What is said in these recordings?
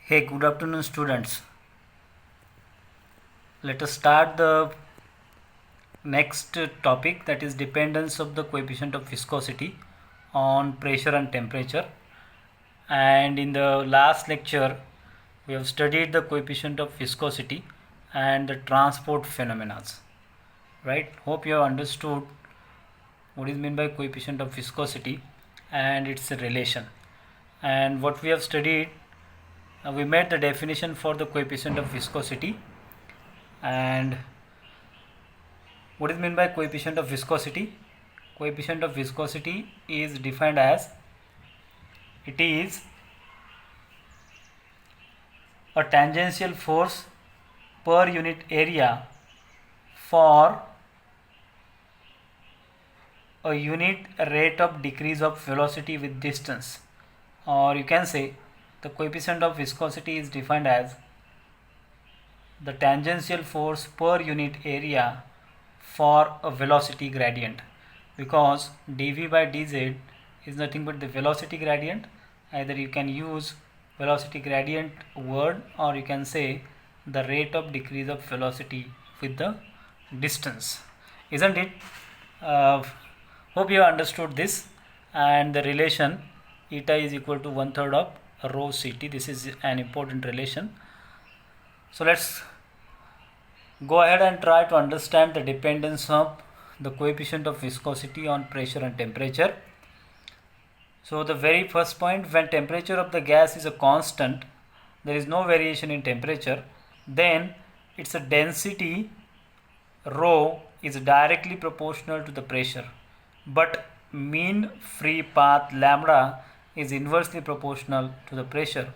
Hey, good afternoon, students. Let us start the next topic, that is dependence of the coefficient of viscosity on pressure and temperature. And in the last lecture, we have studied the coefficient of viscosity and the transport phenomena. Right? Hope you have understood what is meant by coefficient of viscosity and its relation. And what we have studied, we made the definition for the coefficient of viscosity. And what is meant by coefficient of viscosity? Coefficient of viscosity is defined as it is a tangential force per unit area for a unit rate of decrease of velocity with distance, or you can say the coefficient of viscosity is defined as the tangential force per unit area for a velocity gradient, because dv by dz is nothing but the velocity gradient. Either you can use velocity gradient word, or you can say the rate of decrease of velocity with the distance, isn't it? Hope you understood this. And the relation eta is equal to 1/3 of rho ct. This is an important relation. So let's go ahead and try to understand the dependence of the coefficient of viscosity on pressure and temperature. So the very first point, when temperature of the gas is a constant, there is no variation in temperature, then its density rho is directly proportional to the pressure, but mean free path lambda is inversely proportional to the pressure.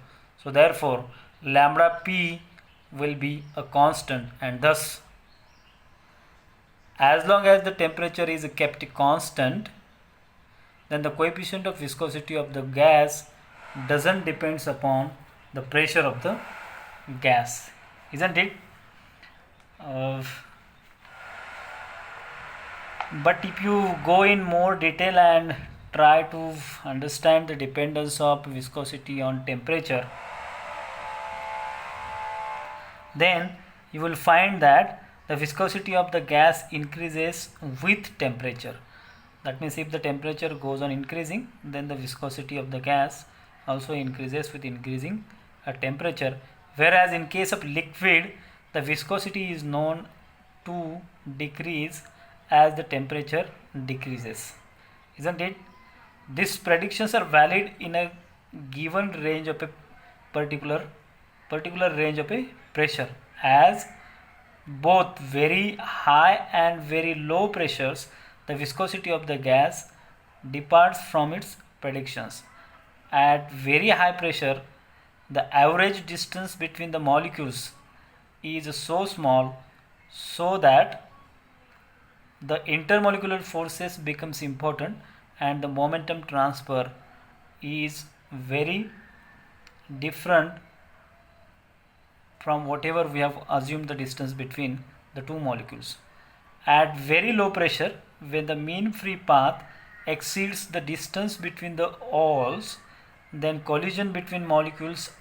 So therefore lambda p will be a constant, and thus as long as the temperature is kept constant, then the coefficient of viscosity of the gas doesn't depends upon the pressure of the gas, isn't it? But if you go in more detail and try to understand the dependence of viscosity on temperature, then you will find that the viscosity of the gas increases with temperature. That means if the temperature goes on increasing, then the viscosity of the gas also increases with increasing temperature. Whereas in case of liquid, the viscosity is known to decrease as the temperature decreases, isn't it? These predictions are valid in a given range of a particular range of a pressure, as both very high and very low pressures, the viscosity of the gas departs from its predictions. At very high pressure, the average distance between the molecules is so small so that the intermolecular forces becomes important, and the momentum transfer is very different from whatever we have assumed the distance between the two molecules. At very low pressure, when the mean free path exceeds the distance between the walls, then collision between molecules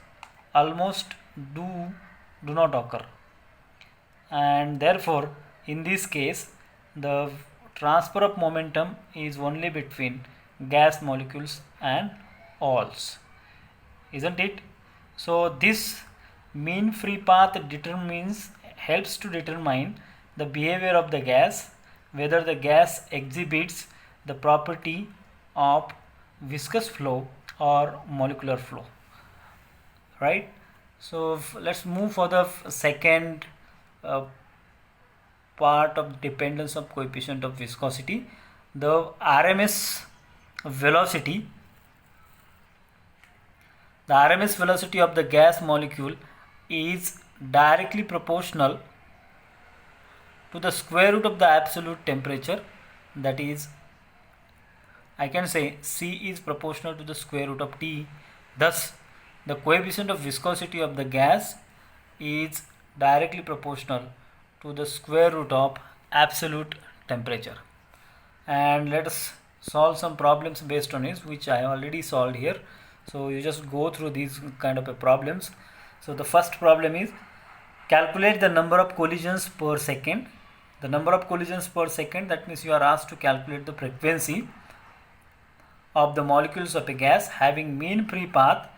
almost do not occur, and therefore in this case the transfer of momentum is only between gas molecules and walls, isn't it? So this mean free path helps to determine the behavior of the gas, whether the gas exhibits the property of viscous flow or molecular flow, right? So let's move for the second part of dependence of coefficient of viscosity, the RMS velocity. The RMS velocity of the gas molecule is directly proportional to the square root of the absolute temperature, that is, I can say C is proportional to the square root of T. Thus the coefficient of viscosity of the gas is directly proportional to the square root of absolute temperature. And let us solve some problems based on it, which I already solved here. So you just go through these kind of problems. So the first problem is calculate the number of collisions per second. The number of collisions per second, that means you are asked to calculate the frequency of the molecules of a gas having mean free path,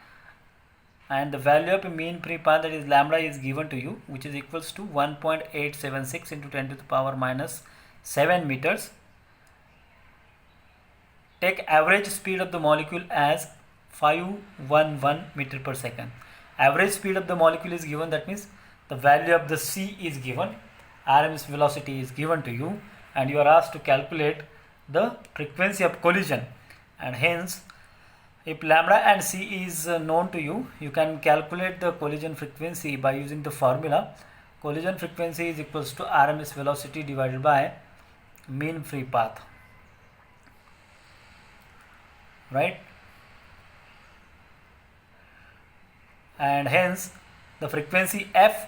and the value of a mean free path, that is lambda, is given to you, which is equals to 1.876 into 10 to the power minus 7 meters. Take average speed of the molecule as 511 meter per second. Average speed of the molecule is given, that means the value of the c is given, RMS velocity is given to you, and you are asked to calculate the frequency of collision. And hence, if lambda and c is known to you, you can calculate the collision frequency by using the formula. Collision frequency is equals to RMS velocity divided by mean free path, right? And hence the frequency f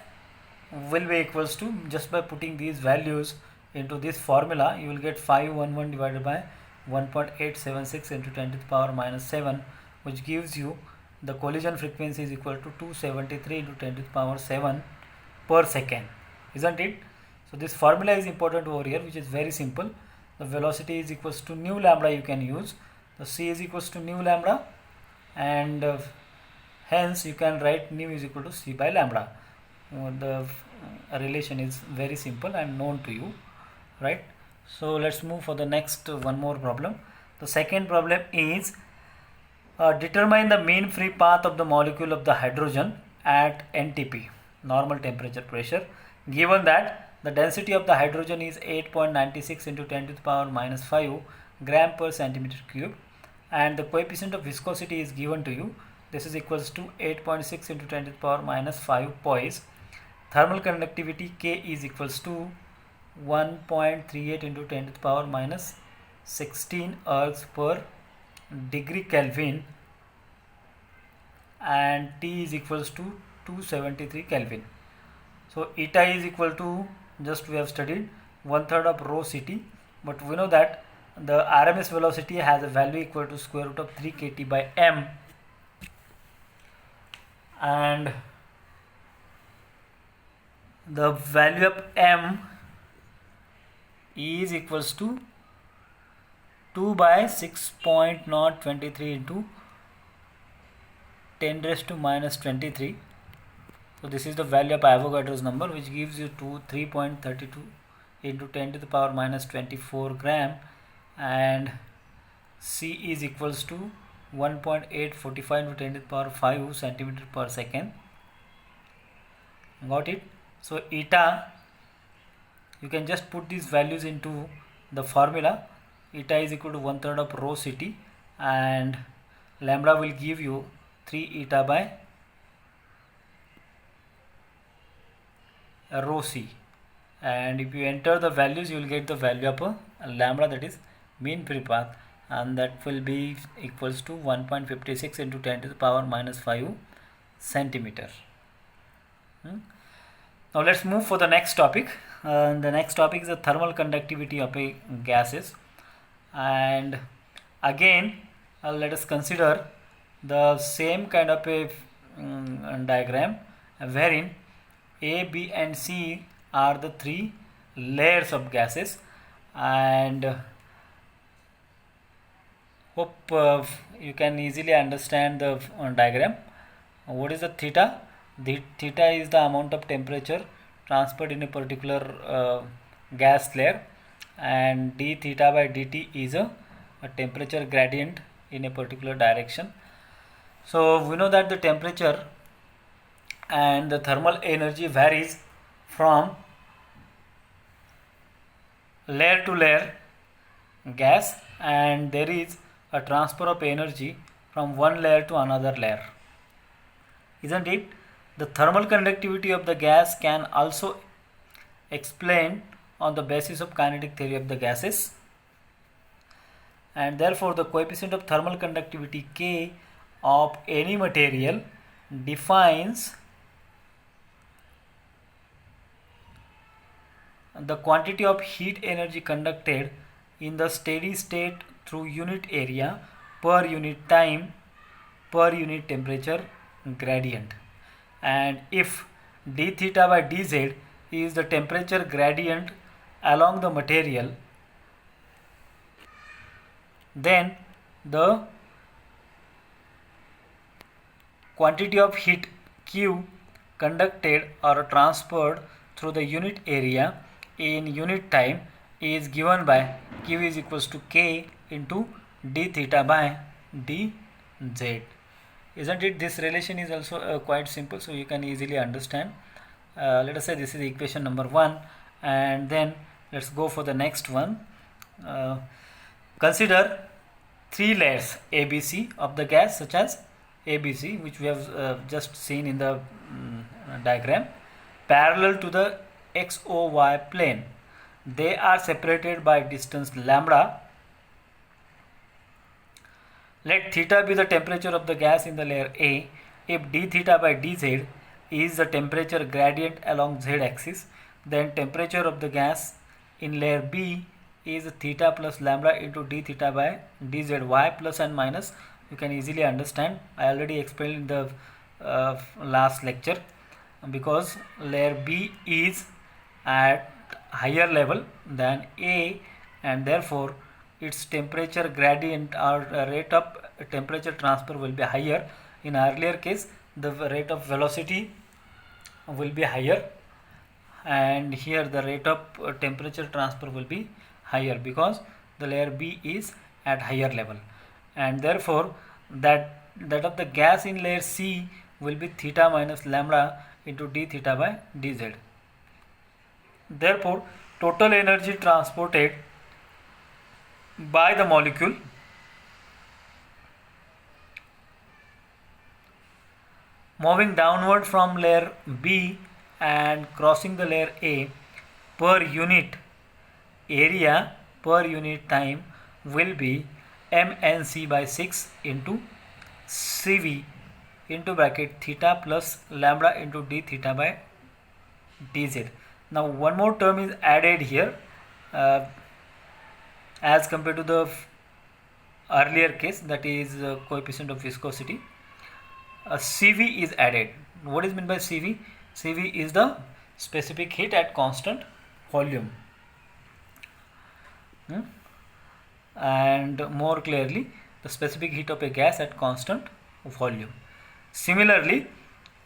will be equals to, just by putting these values into this formula, you will get 511 divided by 1.876 into 10 to the power minus 7, which gives you the collision frequency is equal to 273 into 10 to the power 7 per second, isn't it? So this formula is important over here, which is very simple. The velocity is equals to nu lambda, you can use the c is equals to nu lambda, and hence you can write nu is equal to c by lambda. The relation is very simple and known to you, right? So let's move for the next one more problem. The second problem is determine the mean free path of the molecule of the hydrogen at NTP, normal temperature pressure, given that the density of the hydrogen is 8.96 into 10 to the power minus 5 gram per centimeter cube, and the coefficient of viscosity is given to you. This is equals to 8.6 into 10 to the power minus 5 poise. Thermal conductivity K is equals to 1.38 into 10 to the power minus 16 ergs per degree Kelvin, and T is equals to 273 Kelvin. So eta is equal to, just we have studied, 1/3 of rho ct, but we know that the RMS velocity has a value equal to square root of 3 kT by m, and the value of m is equals to 2 by 6.023 into 10 raised to minus 23. So this is the value of Avogadro's number, which gives you 3.32 into 10 to the power minus 24 gram, and c is equals to 1.845 into 10 to the power 5 centimeter per second. Got it? So eta, you can just put these values into the formula. Eta is equal to 1/3 of rho ct, and lambda will give you 3 eta by rho c, and if you enter the values, you will get the value of lambda, that is mean free path, and that will be equals to 1.56 into 10 to the power minus 5 centimeter. Now let's move for the next topic. The next topic is the thermal conductivity of a gases, and again let us consider the same kind of a diagram, wherein A, B and C are the three layers of gases, and hope you can easily understand the diagram. What is the theta? The theta is the amount of temperature transferred in a particular gas layer, and d theta by dt is a temperature gradient in a particular direction. So we know that the temperature and the thermal energy varies from layer to layer gas, and there is a transfer of energy from one layer to another layer, isn't it? The thermal conductivity of the gas can also explain on the basis of kinetic theory of the gases, and therefore the coefficient of thermal conductivity K of any material defines the quantity of heat energy conducted in the steady state through unit area per unit time per unit temperature gradient. and if d theta by dz is the temperature gradient along the material, then the quantity of heat Q conducted or transferred through the unit area in unit time is given by Q is equals to K into d theta by dz. Isn't it? This relation is also quite simple, so you can easily understand. Let us say this is equation number 1, and then let's go for the next one. Consider 3 layers ABC of the gas, such as ABC, which we have just seen in the diagram, parallel to the XOY plane. They are separated by distance lambda. Let theta be the temperature of the gas in the layer A. If d theta by dz is the temperature gradient along z axis, then temperature of the gas in layer B is theta plus lambda into d theta by dz. Y plus and minus you can easily understand. I already explained in the last lecture, because layer B is at higher level than A, and therefore its temperature gradient or rate of temperature transfer will be higher. In earlier case, the rate of velocity will be higher, and here the rate of temperature transfer will be higher because the layer B is at higher level, and therefore that of the gas in layer C will be theta minus lambda into d theta by dz. Therefore, total energy transported by the molecule moving downward from layer B and crossing the layer A per unit area per unit time will be mnc by 6 into cv into bracket theta plus lambda into d theta by dz. Now one more term is added here as compared to the earlier case, that is coefficient of viscosity. Cv is added. What is meant by Cv? Cv is the specific heat at constant volume. And more clearly, the specific heat of a gas at constant volume. Similarly,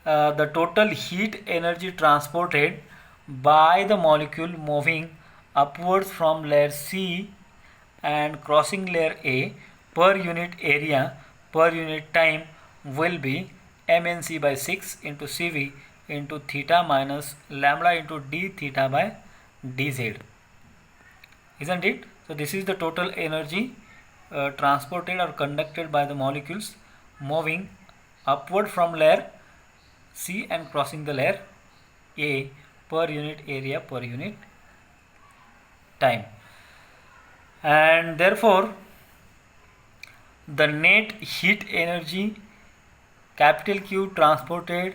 the total heat energy transported by the molecule moving upwards from layer C and crossing layer A per unit area per unit time will be mnc by 6 into cv into theta minus lambda into d theta by dz. Isn't it? So this is the total energy transported or conducted by the molecules moving upward from layer C and crossing the layer A per unit area per unit time. And therefore the net heat energy capital Q transported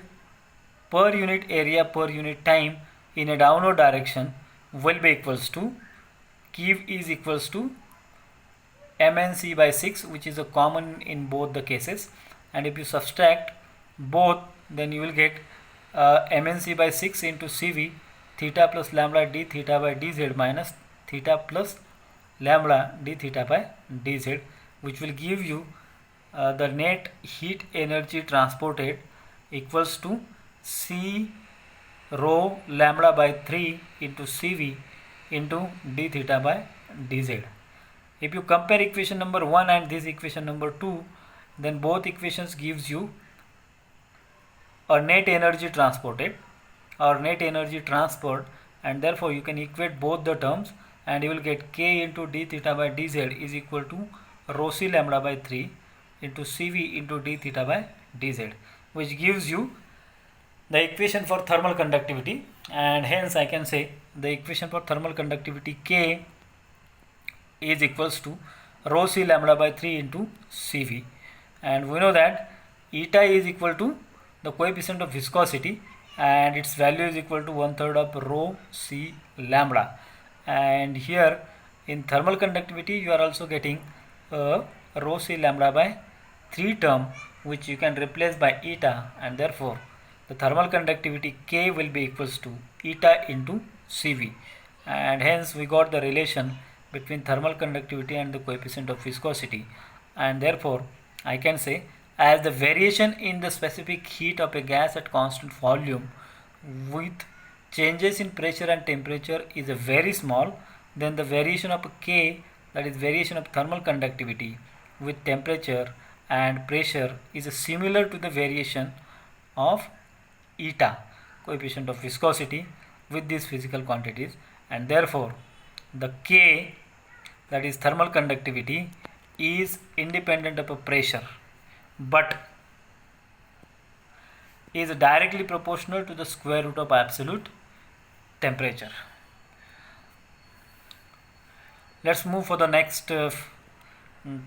per unit area per unit time in a downward direction will be equals to Q is equals to mnc by 6, which is a common in both the cases, and if you subtract both, then you will get mnc by 6 into cv theta plus lambda d theta by dz minus theta plus lambda d theta by dz, which will give you the net heat energy transported equals to c rho lambda by 3 into cv into d theta by dz. If you compare equation number 1 and this equation number 2, then both equations gives you a net energy transported or net energy transferred, and therefore you can equate both the terms and you will get k into d theta by dz is equal to rho c lambda by 3 into cv into d theta by dz, which gives you the equation for thermal conductivity, and hence I can say the equation for thermal conductivity K is equals to rho c lambda by 3 into cv, and we know that eta is equal to the coefficient of viscosity and its value is equal to 1/3 of rho c lambda, and here in thermal conductivity you are also getting rho c lambda by 3 term, which you can replace by eta, and therefore the thermal conductivity K will be equals to eta into Cv, and hence we got the relation between thermal conductivity and the coefficient of viscosity, and therefore I can say, as the variation in the specific heat of a gas at constant volume with changes in pressure and temperature is a very small, then the variation of K, that is variation of thermal conductivity with temperature and pressure, is similar to the variation of eta, coefficient of viscosity, with these physical quantities, and therefore the K, that is thermal conductivity, is independent of a pressure but is directly proportional to the square root of absolute temperature. Let's move for the next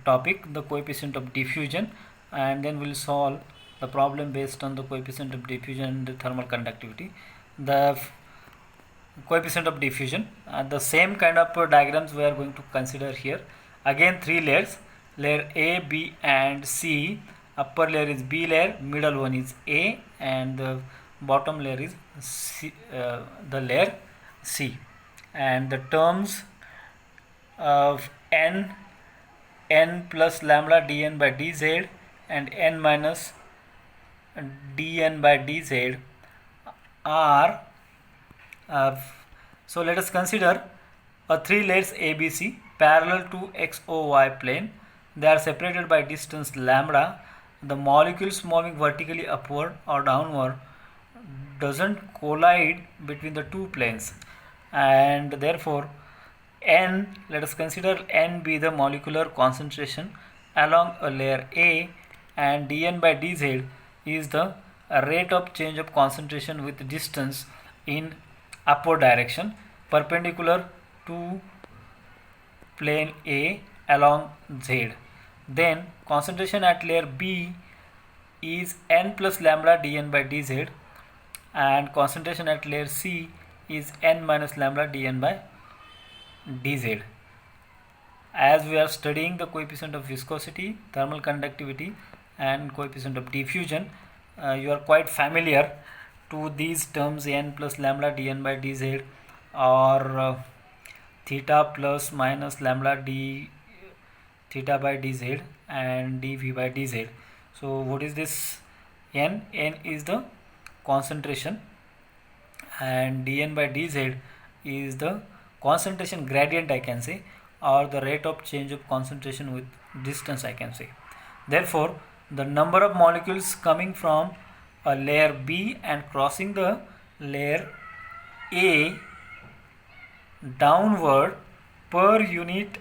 topic, the coefficient of diffusion, and then we'll solve the problem based on the coefficient of diffusion and the thermal conductivity. The coefficient of diffusion, the same kind of diagrams we are going to consider here. Again, three layers, layer A, B and C. Upper layer is B layer, middle one is A, and the bottom layer is C, the layer C. And the terms of n plus lambda dn by dz and n minus dn by dz are so let us consider a three layers ABC parallel to XOY plane. They are separated by distance lambda. The molecules moving vertically upward or downward doesn't collide between the two planes, and therefore n, let us consider n be the molecular concentration along a layer A, and dn by dz is the rate of change of concentration with distance in upward direction perpendicular to plane A along Z. Then concentration at layer B is n plus lambda dn by dz, and concentration at layer C is n minus lambda dn by dz. As we are studying the coefficient of viscosity, thermal conductivity and coefficient of diffusion, you are quite familiar to these terms, n plus lambda dn by dz or theta plus minus lambda d theta by dz and dv by dz. So what is this n? N is the concentration and dn by dz is the concentration gradient, I can say, or the rate of change of concentration with distance, I can say. Therefore the number of molecules coming from a layer B and crossing the layer A downward per unit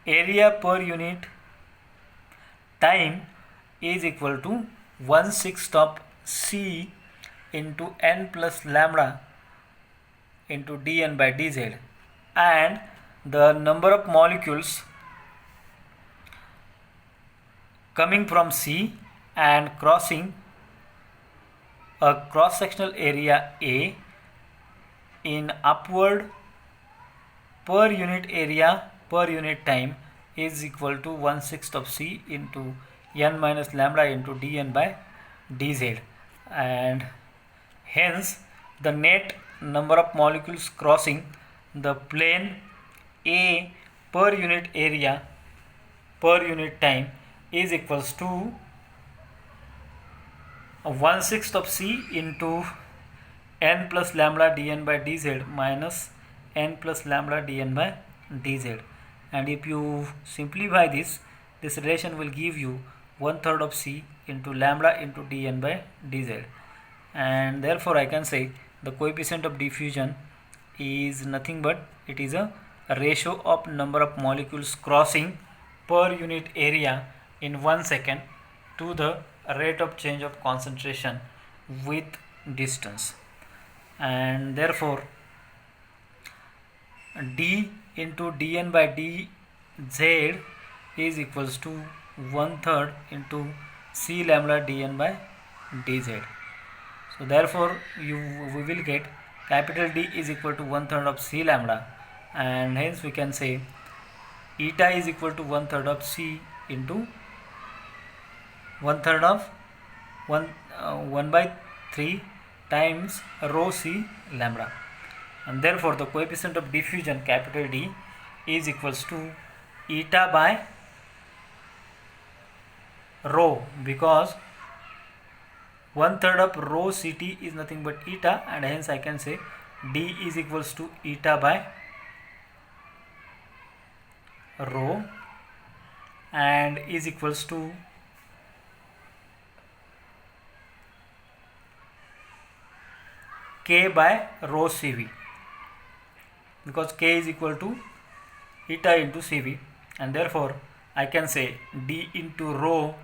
area per unit time is equal to 1/6 of C into n plus lambda into dn by dz, and the number of molecules coming from C and crossing a cross-sectional area A in upward per unit area per unit time is equal to 1/6 of C into n minus lambda into dn by dz, and hence the net number of molecules crossing the plane A per unit area per unit time is equals to 1/6 of C into n plus lambda dn by dz minus n plus lambda dn by dz, and if you simplify this relation will give you 1/3 of C into lambda into dn by dz, and therefore I can say the coefficient of diffusion is nothing but it is a ratio of number of molecules crossing per unit area in 1 second to the rate of change of concentration with distance, and therefore d into dn by dz is equals to 1/3 into C lambda dn by dz. So therefore we will get capital D is equal to 1/3 of C lambda, and hence we can say eta is equal to 1/3 of C into 1/3 of 1 by 3 times rho c lambda, and therefore the coefficient of diffusion capital D is equals to eta by rho, because 1/3 of rho ct is nothing but eta, and hence I can say D is equals to eta by rho and is equals to K by rho Cv, because K is equal to eta into Cv, and therefore I can say D into rho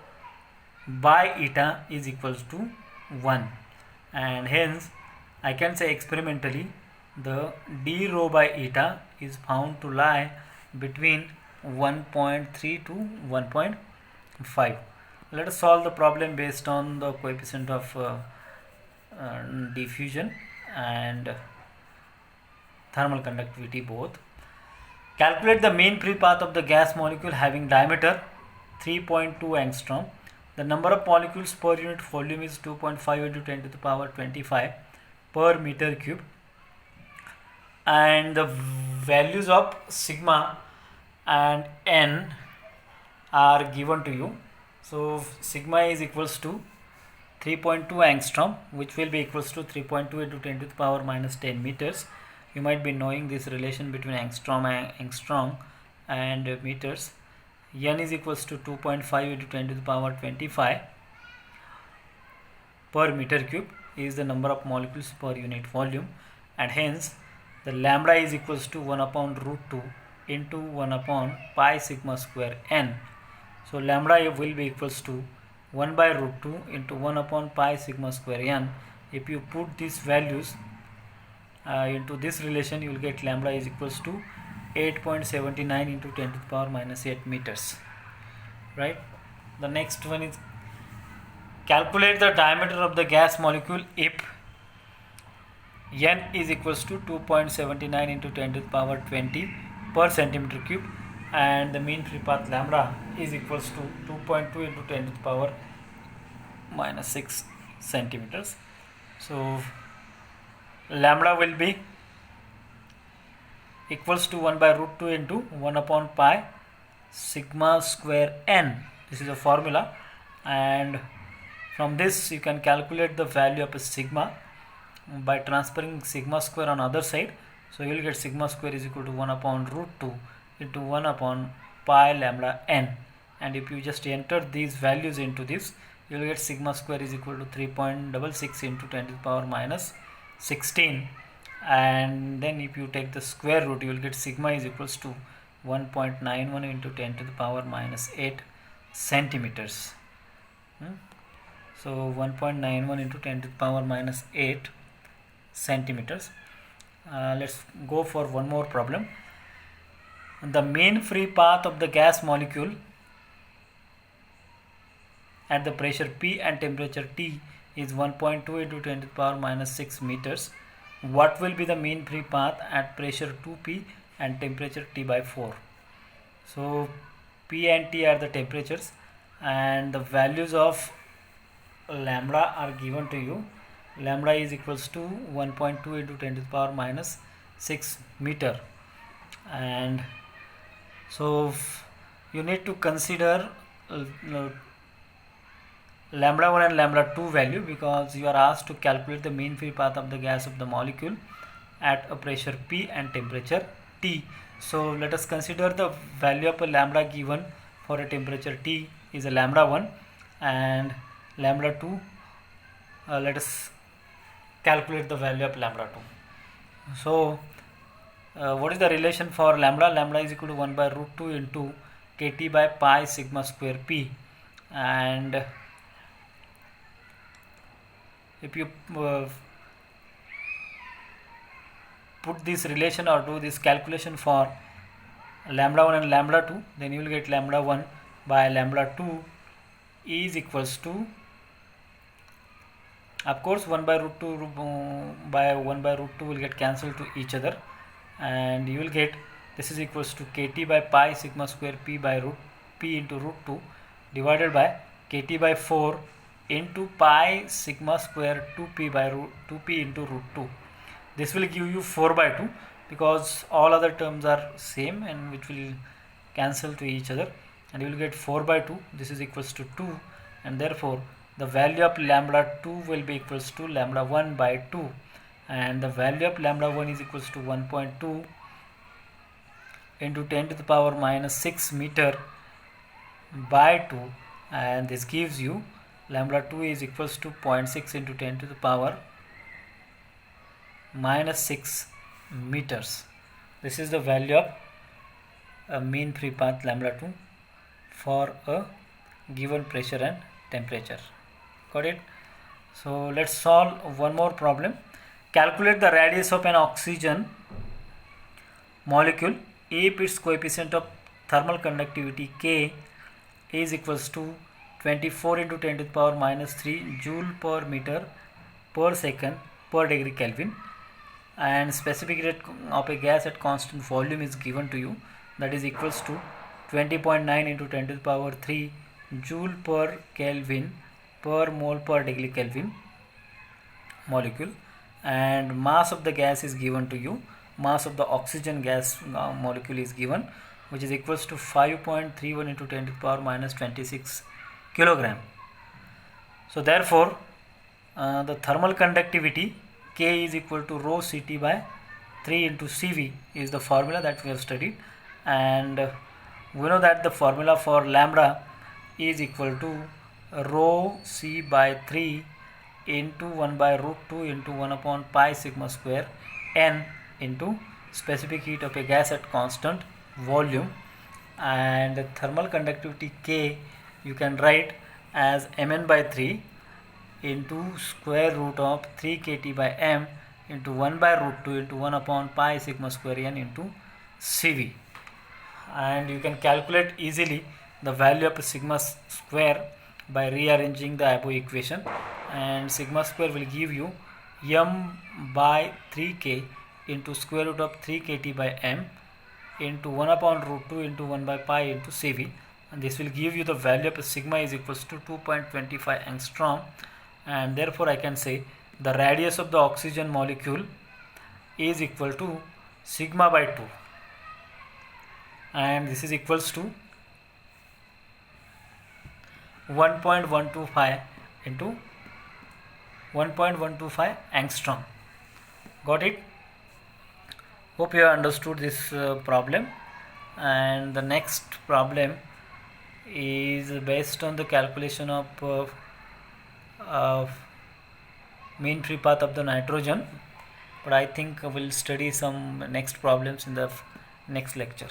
by eta is equals to 1, and hence I can say experimentally the D rho by eta is found to lie between 1.3 to 1.5. Let us solve the problem based on the coefficient of diffusion and thermal conductivity both. Calculate the mean free path of the gas molecule having diameter 3.2 angstrom. The number of molecules per unit volume is 2.5 into 10 to the power 25 per meter cube, and the values of sigma and n are given to you. So sigma is equals to 3.2 angstrom, which will be equals to 3.2 into 10 to the power minus 10 meters. You might be knowing this relation between angstrom and meters. N is equals to 2.5 into 10 to the power 25 per meter cube is the number of molecules per unit volume, and hence the lambda is equals to 1 upon root 2 into 1 upon pi sigma square n. So lambda will be equals to 1 by root 2 into 1 upon pi sigma square n. If you put these values into this relation, you will get lambda is equals to 8.79 into 10 to the power minus 8 meters. Right. The next one is calculate the diameter of the gas molecule if n is equals to 2.79 into 10 to the power 20 per centimeter cube, and the mean free path lambda is equals to 2.2 into 10 to the power minus 6 centimeters. So lambda will be equals to 1 by root 2 into 1 upon pi sigma square n. This is a formula, and from this you can calculate the value of a sigma by transferring sigma square on other side. So you will get sigma square is equal to 1 upon root 2 into 1 upon pi lambda n, and if you just enter these values into this, you will get sigma square is equal to 3.66 into 10 to the power minus 16, and then if you take the square root, you will get sigma is equals to 1.91 into 10 to the power minus 8 centimeters. So 1.91 into 10 to the power minus 8 centimeters. Let's go for one more problem. The mean free path of the gas molecule at the pressure P and temperature T is 1.2 into 10 to the power minus 6 meters. What will be the mean free path at pressure 2P and temperature T by 4? So P and T are the temperatures, and the values of lambda are given to you. Lambda is equals to 1.2 into 10 to the power minus 6 meter, and so you need to consider lambda 1 and lambda 2 value, because you are asked to calculate the mean free path of the gas of the molecule at a pressure P and temperature T. So let us consider the value of a lambda given for a temperature T is a lambda 1 and lambda 2. Let us calculate the value of lambda 2. So what is the relation for lambda? Lambda is equal to 1 by root 2 into kt by pi sigma square p, and if you put this relation or do this calculation for lambda 1 and lambda 2, then you will get lambda 1 by lambda 2 is equals to, of course 1 by root 2 by 1 by root 2 will get cancelled to each other, and you will get this is equals to kt by pi sigma square p by root p into root 2 divided by kt by 4 into pi sigma square 2p by root 2p into root 2. This will give you 4 by 2 because all other terms are same and which will cancel to each other, and you will get 4 by 2. This is equals to 2, and therefore the value of lambda 2 will be equals to lambda 1 by 2, and the value of lambda 1 is equals to 1.2 into 10 to the power minus 6 meter by 2, and this gives you lambda 2 is equals to 0.6 into 10 to the power minus 6 meters. This is the value of a mean free path lambda 2 for a given pressure and temperature. Got it? So let's solve one more problem. Calculate the radius of an oxygen molecule if its coefficient of thermal conductivity K is equals to 24 into 10 to the power minus 3 joule per meter per second per degree Kelvin, and specific rate of a gas at constant volume is given to you, that is equals to 20.9 into 10 to the power 3 joule per Kelvin per mole per degree Kelvin molecule, and mass of the gas is given to you. Mass of the oxygen gas molecule is given, which is equals to 5.31 into 10 to the power minus 26 kilogram. So therefore the thermal conductivity K is equal to rho Ct by 3 into Cv is the formula that we have studied, and we know that the formula for lambda is equal to rho C by 3 into 1 by root 2 into 1 upon pi sigma square n into specific heat of a gas at constant volume, and thermal conductivity K you can write as Mn by 3 into square root of 3 kT by m into 1 by root 2 into 1 upon pi sigma square n into Cv, and you can calculate easily the value of sigma square by rearranging the above equation, and sigma square will give you m by 3k into square root of 3 kT by m into 1 upon root 2 into 1 by pi into Cv, and this will give you the value of sigma is equals to 2.25 angstrom, and therefore I can say the radius of the oxygen molecule is equal to sigma by 2, and this is equals to 1.125 into 1.125 angstrom. Got it? Hope you have understood this problem, and the next problem is based on the calculation of mean free path of the nitrogen, but I think we'll study some next problems in the next lecture.